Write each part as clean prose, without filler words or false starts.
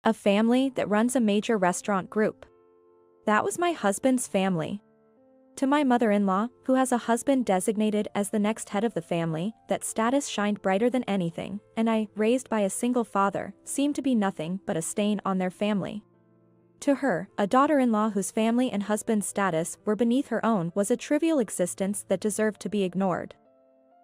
A family that runs a major restaurant group. That was my husband's family. To my mother-in-law, who has a husband designated as the next head of the family, that status shined brighter than anything, and I, raised by a single father, seemed to be nothing but a stain on their family. To her, a daughter-in-law whose family and husband's status were beneath her own was a trivial existence that deserved to be ignored.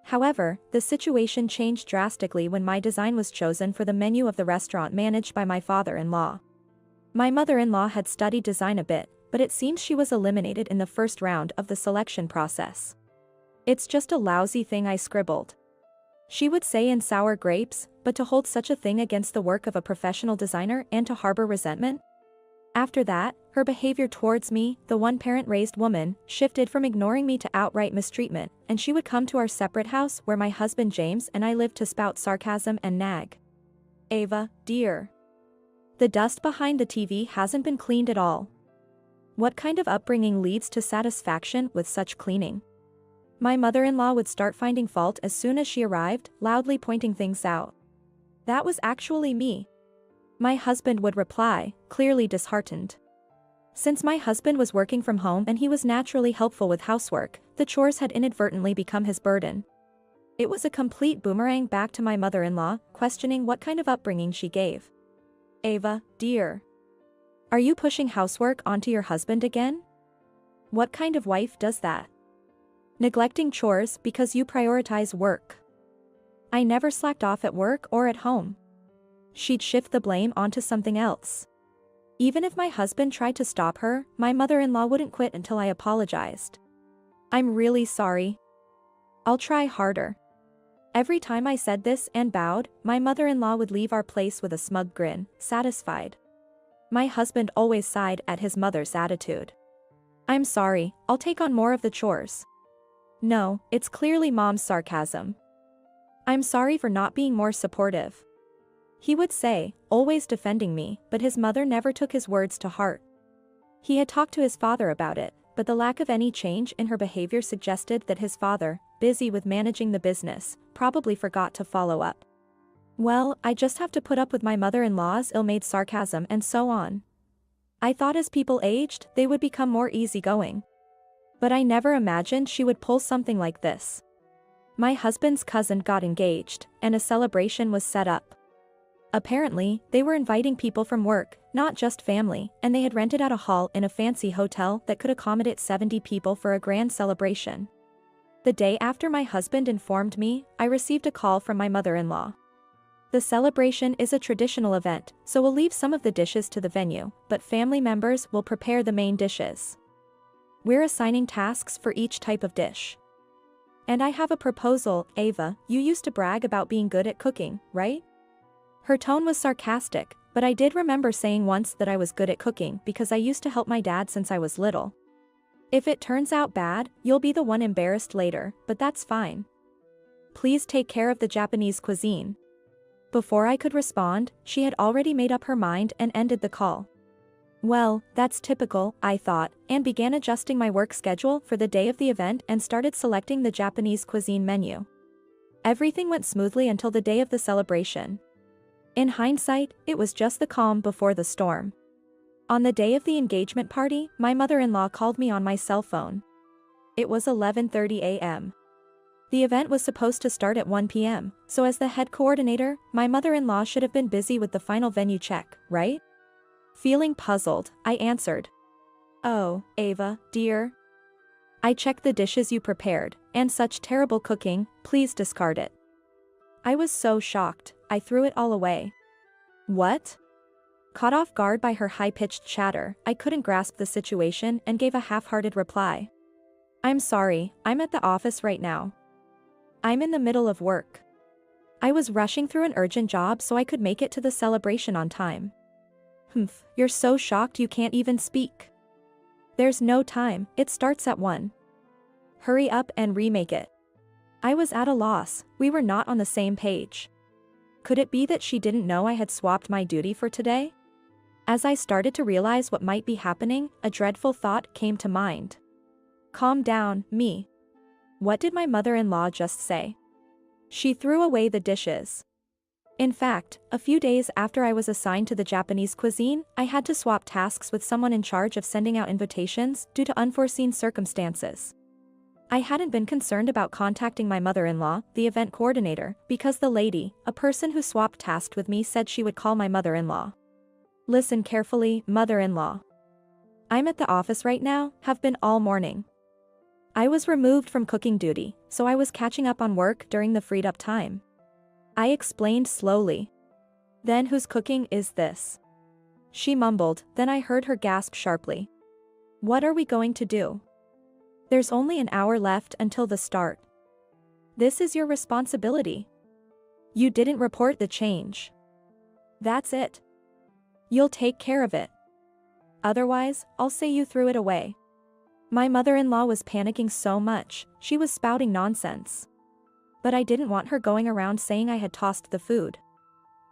However, the situation changed drastically when my design was chosen for the menu of the restaurant managed by my father-in-law. My mother-in-law had studied design a bit, but it seems she was eliminated in the first round of the selection process. "It's just a lousy thing I scribbled," she would say in sour grapes, but to hold such a thing against the work of a professional designer and to harbor resentment? After that, her behavior towards me, the one-parent-raised woman, shifted from ignoring me to outright mistreatment, and she would come to our separate house where my husband James and I lived to spout sarcasm and nag. "Ava, dear. The dust behind the TV hasn't been cleaned at all. What kind of upbringing leads to satisfaction with such cleaning?" My mother-in-law would start finding fault as soon as she arrived, loudly pointing things out. "That was actually me," my husband would reply, clearly disheartened. Since my husband was working from home and he was naturally helpful with housework, the chores had inadvertently become his burden. It was a complete boomerang back to my mother-in-law, questioning what kind of upbringing she gave. "Ava, dear. Are you pushing housework onto your husband again? What kind of wife does that? Neglecting chores because you prioritize work." I never slacked off at work or at home. She'd shift the blame onto something else. Even if my husband tried to stop her, my mother-in-law wouldn't quit until I apologized. "I'm really sorry. I'll try harder." Every time I said this and bowed, my mother-in-law would leave our place with a smug grin, satisfied. My husband always sighed at his mother's attitude. "I'm sorry, I'll take on more of the chores." No, it's clearly Mom's sarcasm. "I'm sorry for not being more supportive," he would say, always defending me, but his mother never took his words to heart. He had talked to his father about it, but the lack of any change in her behavior suggested that his father, busy with managing the business, probably forgot to follow up. Well, I just have to put up with my mother-in-law's ill-made sarcasm and so on. I thought as people aged, they would become more easygoing. But I never imagined she would pull something like this. My husband's cousin got engaged, and a celebration was set up. Apparently, they were inviting people from work, not just family, and they had rented out a hall in a fancy hotel that could accommodate 70 people for a grand celebration. The day after my husband informed me, I received a call from my mother-in-law. The celebration is a traditional event, so we'll leave some of the dishes to the venue, but family members will prepare the main dishes. We're assigning tasks for each type of dish. And I have a proposal, Ava. You used to brag about being good at cooking, right? Her tone was sarcastic, but I did remember saying once that I was good at cooking because I used to help my dad since I was little. If it turns out bad, you'll be the one embarrassed later, but that's fine. Please take care of the Japanese cuisine. Before I could respond, she had already made up her mind and ended the call. Well, that's typical, I thought, and began adjusting my work schedule for the day of the event and started selecting the Japanese cuisine menu. Everything went smoothly until the day of the celebration. In hindsight, it was just the calm before the storm. On the day of the engagement party, my mother-in-law called me on my cell phone. It was 11:30 a.m. The event was supposed to start at 1 p.m., so as the head coordinator, my mother-in-law should have been busy with the final venue check, right? Feeling puzzled, I answered. "Oh, Ava, dear. I checked the dishes you prepared, and such terrible cooking, please discard it." I was so shocked, I threw it all away. "What?" Caught off guard by her high-pitched chatter, I couldn't grasp the situation and gave a half-hearted reply. "I'm sorry, I'm at the office right now. I'm in the middle of work. I was rushing through an urgent job so I could make it to the celebration on time." "Humph, you're so shocked you can't even speak." "There's no time, it starts at 1. Hurry up and remake it." I was at a loss, we were not on the same page. Could it be that she didn't know I had swapped my duty for today? As I started to realize what might be happening, a dreadful thought came to mind. Calm down, me. What did my mother-in-law just say? She threw away the dishes. In fact, a few days after I was assigned to the Japanese cuisine, I had to swap tasks with someone in charge of sending out invitations due to unforeseen circumstances. I hadn't been concerned about contacting my mother-in-law, the event coordinator, because the lady, a person who swapped tasks with me, said she would call my mother-in-law. Listen carefully, mother-in-law. I'm at the office right now, have been all morning. I was removed from cooking duty, so I was catching up on work during the freed up time. I explained slowly. Then whose cooking is this? She mumbled, then I heard her gasp sharply. What are we going to do? There's only an hour left until the start. This is your responsibility. You didn't report the change. That's it. You'll take care of it. Otherwise, I'll say you threw it away. My mother-in-law was panicking so much, she was spouting nonsense. But I didn't want her going around saying I had tossed the food.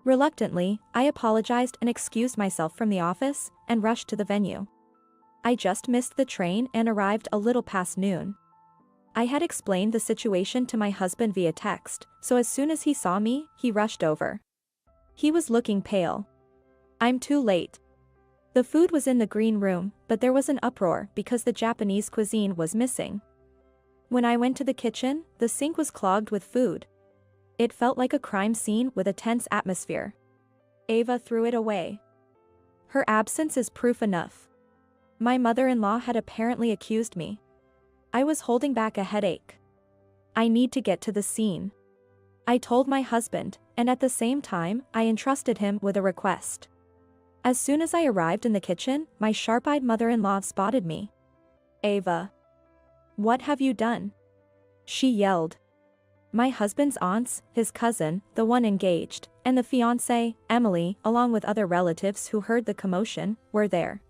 Reluctantly, I apologized and excused myself from the office and rushed to the venue. I just missed the train and arrived a little past noon. I had explained the situation to my husband via text, so as soon as he saw me, he rushed over. He was looking pale. I'm too late. The food was in the green room, but there was an uproar because the Japanese cuisine was missing. When I went to the kitchen, the sink was clogged with food. It felt like a crime scene with a tense atmosphere. Ava threw it away. Her absence is proof enough. My mother-in-law had apparently accused me. I was holding back a headache. I need to get to the scene. I told my husband, and at the same time, I entrusted him with a request. As soon as I arrived in the kitchen, my sharp-eyed mother-in-law spotted me. Ava. What have you done? She yelled. My husband's aunts, his cousin, the one engaged, and the fiancée, Emily, along with other relatives who heard the commotion, were there.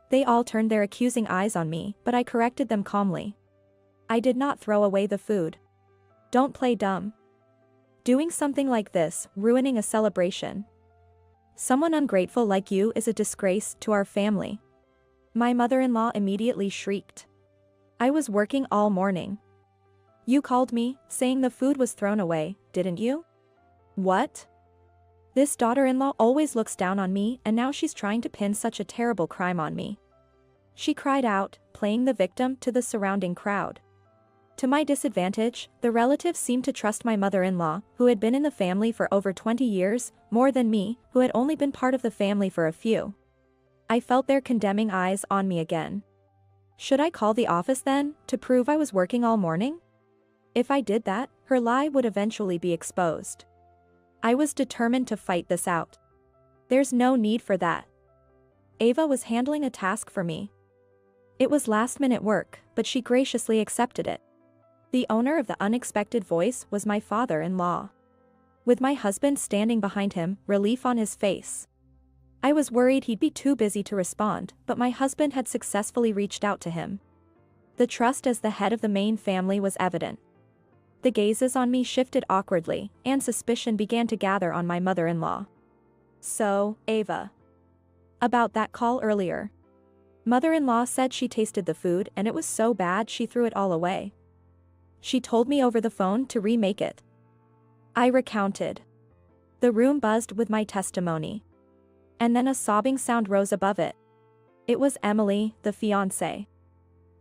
They all turned their accusing eyes on me, but I corrected them calmly. I did not throw away the food. Don't play dumb. Doing something like this, ruining a celebration. Someone ungrateful like you is a disgrace to our family. My mother-in-law immediately shrieked. I was working all morning. You called me, saying the food was thrown away, didn't you? What? This daughter-in-law always looks down on me, and now she's trying to pin such a terrible crime on me. She cried out, playing the victim to the surrounding crowd. To my disadvantage, the relatives seemed to trust my mother-in-law, who had been in the family for over 20 years, more than me, who had only been part of the family for a few. I felt their condemning eyes on me again. Should I call the office then, to prove I was working all morning? If I did that, her lie would eventually be exposed. I was determined to fight this out. There's no need for that. Ava was handling a task for me. It was last-minute work, but she graciously accepted it. The owner of the unexpected voice was my father-in-law. With my husband standing behind him, relief on his face. I was worried he'd be too busy to respond, but my husband had successfully reached out to him. The trust as the head of the main family was evident. The gazes on me shifted awkwardly, and suspicion began to gather on my mother-in-law. So, Ava. About that call earlier. Mother-in-law said she tasted the food and it was so bad she threw it all away. She told me over the phone to remake it. I recounted. The room buzzed with my testimony. And then a sobbing sound rose above it. It was Emily, the fiancée.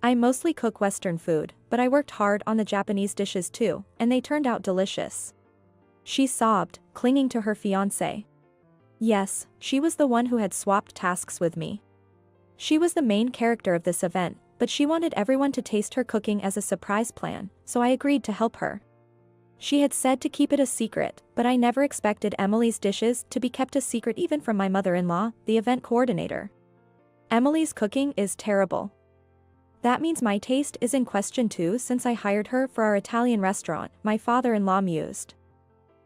I mostly cook Western food, but I worked hard on the Japanese dishes too, and they turned out delicious. She sobbed, clinging to her fiancé. Yes, she was the one who had swapped tasks with me. She was the main character of this event, but she wanted everyone to taste her cooking as a surprise plan, so I agreed to help her. She had said to keep it a secret, but I never expected Emily's dishes to be kept a secret even from my mother-in-law, the event coordinator. Emily's cooking is terrible. That means my taste is in question too since I hired her for our Italian restaurant, my father-in-law mused.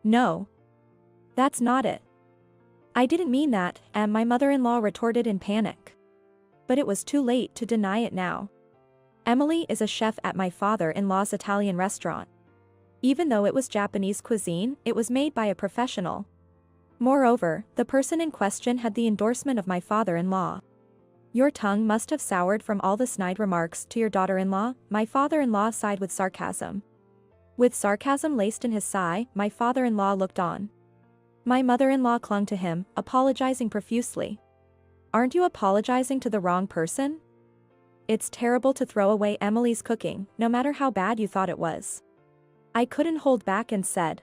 No. That's not it. I didn't mean that, and my mother-in-law retorted in panic. But it was too late to deny it now. Emily is a chef at my father-in-law's Italian restaurant. Even though it was Japanese cuisine, it was made by a professional. Moreover, the person in question had the endorsement of my father-in-law. Your tongue must have soured from all the snide remarks to your daughter-in-law, my father-in-law sighed with sarcasm. With sarcasm laced in his sigh, my father-in-law looked on. My mother-in-law clung to him, apologizing profusely. Aren't you apologizing to the wrong person? It's terrible to throw away Emily's cooking, no matter how bad you thought it was. I couldn't hold back and said.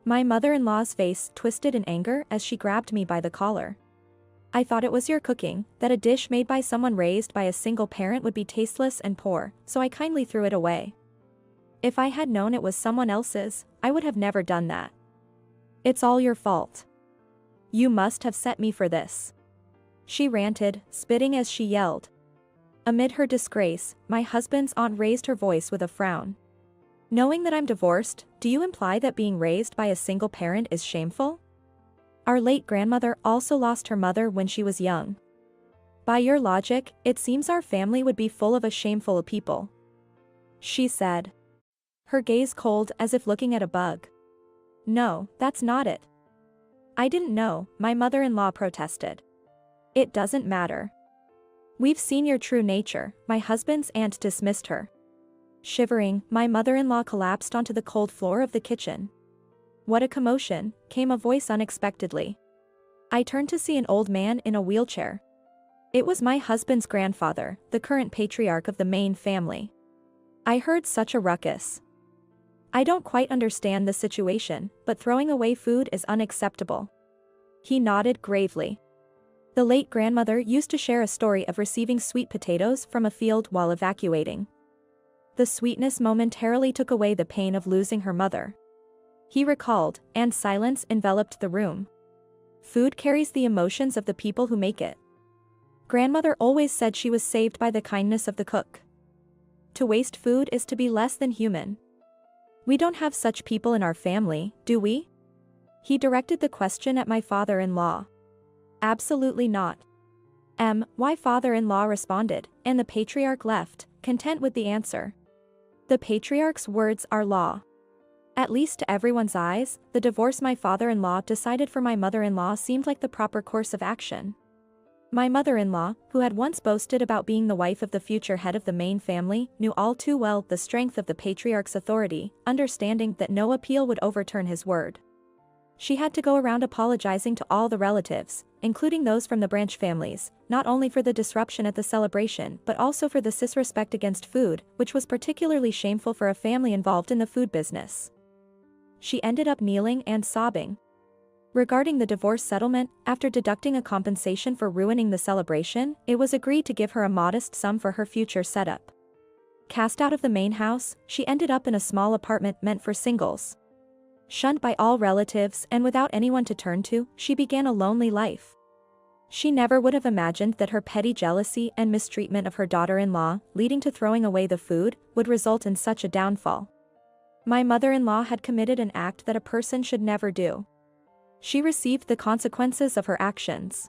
My mother-in-law's face twisted in anger as she grabbed me by the collar. I thought it was your cooking, that a dish made by someone raised by a single parent would be tasteless and poor, so I kindly threw it away. If I had known it was someone else's, I would have never done that. It's all your fault. You must have set me for this. She ranted, spitting as she yelled. Amid her disgrace, my husband's aunt raised her voice with a frown. Knowing that I'm divorced, do you imply that being raised by a single parent is shameful? Our late grandmother also lost her mother when she was young. By your logic, it seems our family would be full of a shameful people. She said. Her gaze cold as if looking at a bug. No, that's not it. I didn't know, my mother-in-law protested. It doesn't matter. We've seen your true nature, my husband's aunt dismissed her. Shivering, my mother-in-law collapsed onto the cold floor of the kitchen. What a commotion, came a voice unexpectedly. I turned to see an old man in a wheelchair. It was my husband's grandfather, the current patriarch of the main family. I heard such a ruckus. I don't quite understand the situation, but throwing away food is unacceptable. He nodded gravely. The late grandmother used to share a story of receiving sweet potatoes from a field while evacuating. The sweetness momentarily took away the pain of losing her mother. He recalled, and silence enveloped the room. Food carries the emotions of the people who make it. Grandmother always said she was saved by the kindness of the cook. To waste food is to be less than human. We don't have such people in our family, do we? He directed the question at my father-in-law. Absolutely not. My father-in-law responded, and the patriarch left, content with the answer. The patriarch's words are law. At least to everyone's eyes, the divorce my father-in-law decided for my mother-in-law seemed like the proper course of action. My mother-in-law, who had once boasted about being the wife of the future head of the main family, knew all too well the strength of the patriarch's authority, understanding that no appeal would overturn his word. She had to go around apologizing to all the relatives, including those from the branch families, not only for the disruption at the celebration but also for the disrespect against food, which was particularly shameful for a family involved in the food business. She ended up kneeling and sobbing. Regarding the divorce settlement, after deducting a compensation for ruining the celebration, it was agreed to give her a modest sum for her future setup. Cast out of the main house, she ended up in a small apartment meant for singles. Shunned by all relatives and without anyone to turn to, she began a lonely life. She never would have imagined that her petty jealousy and mistreatment of her daughter-in-law, leading to throwing away the food, would result in such a downfall. My mother-in-law had committed an act that a person should never do. She received the consequences of her actions.